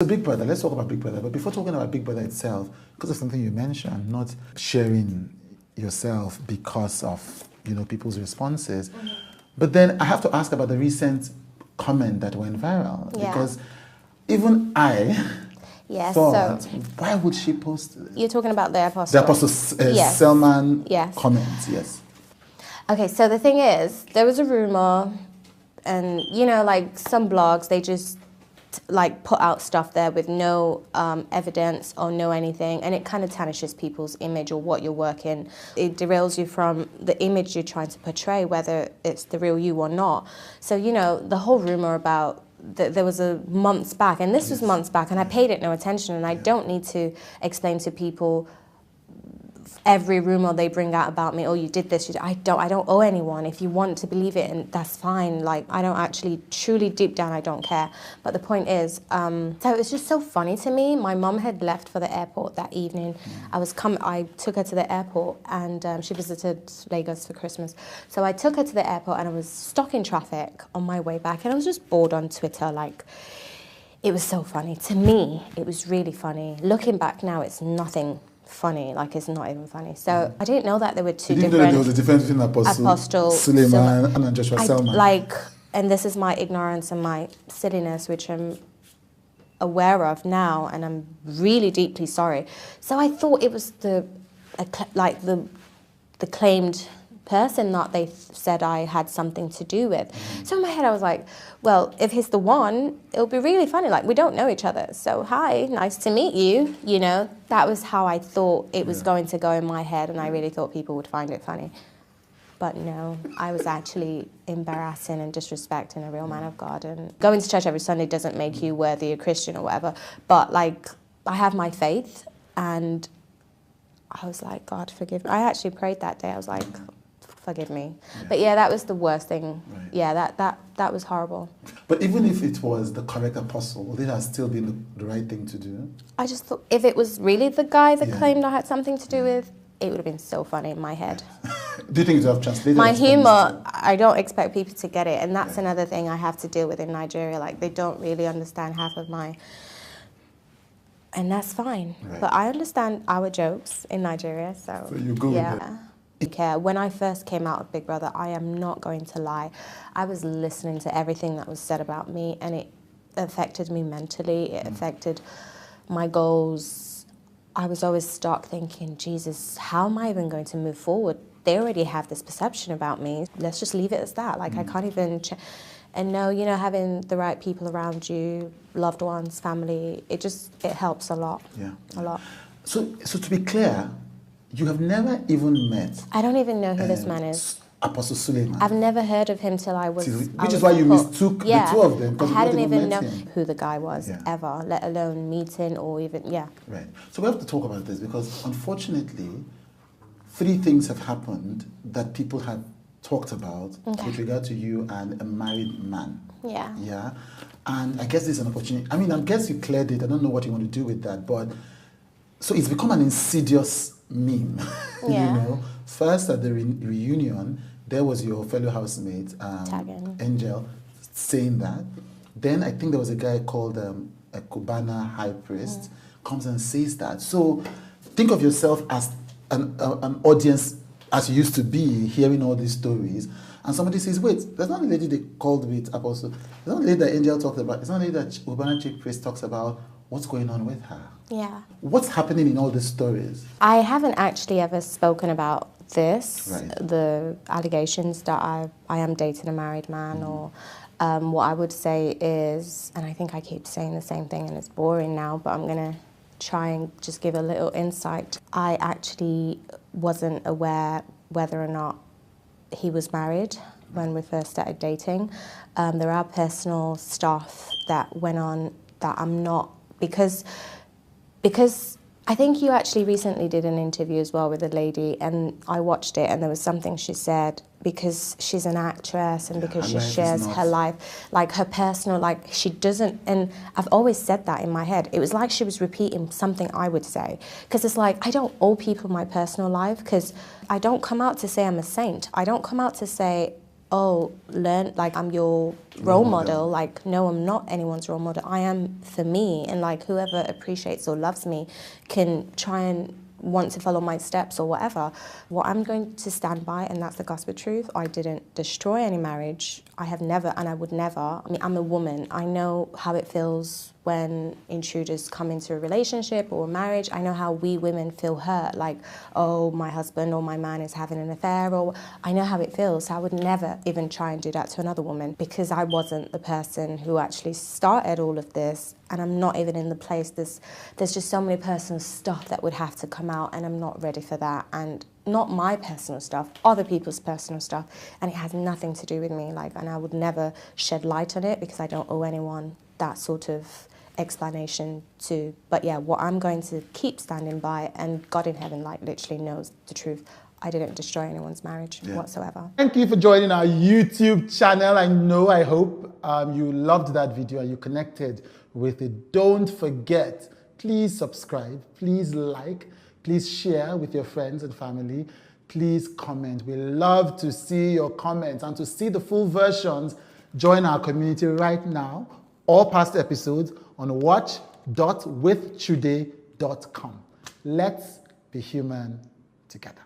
So Big Brother, let's talk about Big Brother. But before talking about Big Brother itself, because of something you mentioned, not sharing yourself because of, people's responses. Mm-hmm. But then I have to ask about the recent comment that went viral. Yeah. Because even I thought, why would she post this? You're talking about the Apostle? The Apostle Selman comments, yes. Okay, so the thing is, there was a rumor, and, like some blogs, they just put out stuff there with no evidence or no anything, and it kind of tarnishes people's image or what you're working. It derails you from the image you're trying to portray, whether it's the real you or not. So, the whole rumor about there was a months back, and this was months back, and I paid it no attention, and I don't need to explain to people every rumor they bring out about me. Oh, you did this. I don't owe anyone. If you want to believe it, and that's fine. Like, I don't actually, truly, deep down, I don't care. But the point is, so it was just so funny to me. My mum had left for the airport that evening. I took her to the airport, and she visited Lagos for Christmas. So I took her to the airport, and I was stuck in traffic on my way back, and I was just bored on Twitter. It was so funny to me. It was really funny. Looking back now, it's nothing funny, it's not even funny. So I didn't know that there were two different... You didn't know there was a difference between Apostle Suleiman and Joshua Selman. And this is my ignorance and my silliness, which I'm aware of now, and I'm really deeply sorry. So I thought it was the claimed person that they said I had something to do with. So in my head I was like, well, if he's the one, it'll be really funny. We don't know each other. So hi, nice to meet you. That was how I thought it was going to go in my head, and I really thought people would find it funny. But no, I was actually embarrassing and disrespecting a real man of God. And going to church every Sunday doesn't make you worthy a Christian or whatever. But I have my faith, and I was like, God, forgive me. I actually prayed that day. I was like, forgive me. But that was the worst thing. Right. Yeah, that was horrible. But even if it was the correct apostle, would it have still been the right thing to do? I just thought if it was really the guy that claimed I had something to do with, it would have been so funny in my head. Do you think it would have translated? My humor, I don't expect people to get it, and that's another thing I have to deal with in Nigeria. They don't really understand half of my... And that's fine. Right. But I understand our jokes in Nigeria, so you go with it. When I first came out of Big Brother, I am not going to lie, I was listening to everything that was said about me, and it affected me mentally. It affected my goals. I was always stuck thinking, Jesus, how am I even going to move forward? They already have this perception about me. Let's just leave it as that. I can't even... And no, having the right people around you, loved ones, family, it helps a lot. Yeah. A lot. So to be clear, you have never even met... I don't even know who this man is. Apostle Suleiman. I've never heard of him till I was... Which is why you mistook the two of them. I hadn't even known who the guy was ever, let alone meeting or even, Right. So we have to talk about this because unfortunately, 3 things have happened that people have talked about with regard to you and a married man. Yeah. Yeah. And I guess this is an opportunity. I mean, I guess you cleared it. I don't know what you want to do with that, but... So it's become an insidious meme, First at the reunion, there was your fellow housemate, Angel, saying that. Then I think there was a guy called a Cubana high priest, comes and says that. So think of yourself as an audience as you used to be, hearing all these stories, and somebody says, wait, there's not a lady they called with Apostle, there's not a lady that Angel talked about, there's not a lady that Cubana chief priest talks about. What's going on with her? Yeah. What's happening in all these stories? I haven't actually ever spoken about this, the allegations that I am dating a married man, or what I would say is, and I think I keep saying the same thing and it's boring now, but I'm going to try and just give a little insight. I actually wasn't aware whether or not he was married when we first started dating. There are personal stuff that went on that I'm not... Because I think you actually recently did an interview as well with a lady, and I watched it, and there was something she said, because she's an actress and because she shares her life, her personal, she doesn't, and I've always said that in my head. It was like she was repeating something I would say, because it's I don't owe people my personal life, because I don't come out to say I'm a saint. I don't come out to say oh, learn, like I'm your role model. Like, no, I'm not anyone's role model. I am for me, and like whoever appreciates or loves me can try and want to follow my steps or whatever. What I'm going to stand by, and that's the gospel truth, I didn't destroy any marriage. I have never, and I would never. I mean, I'm a woman. I know how it feels when intruders come into a relationship or a marriage. I know how we women feel hurt, like, oh, my husband or my man is having an affair, or I know how it feels. So I would never even try and do that to another woman, because I wasn't the person who actually started all of this, and I'm not even in the place. There's just so many personal stuff that would have to come out, and I'm not ready for that. And not my personal stuff, other people's personal stuff, and it has nothing to do with me. Like, and I would never shed light on it, because I don't owe anyone that sort of explanation to. But yeah, what I'm going to keep standing by, and God in heaven like literally knows the truth, I didn't destroy anyone's marriage whatsoever. Thank you for joining our YouTube channel. I hope you loved that video and you connected with it. Don't forget, please subscribe, please like, please share with your friends and family, please comment. We love to see your comments, and to see the full versions, join our community right now, or past episodes on watch.withchude.com. Let's be human together.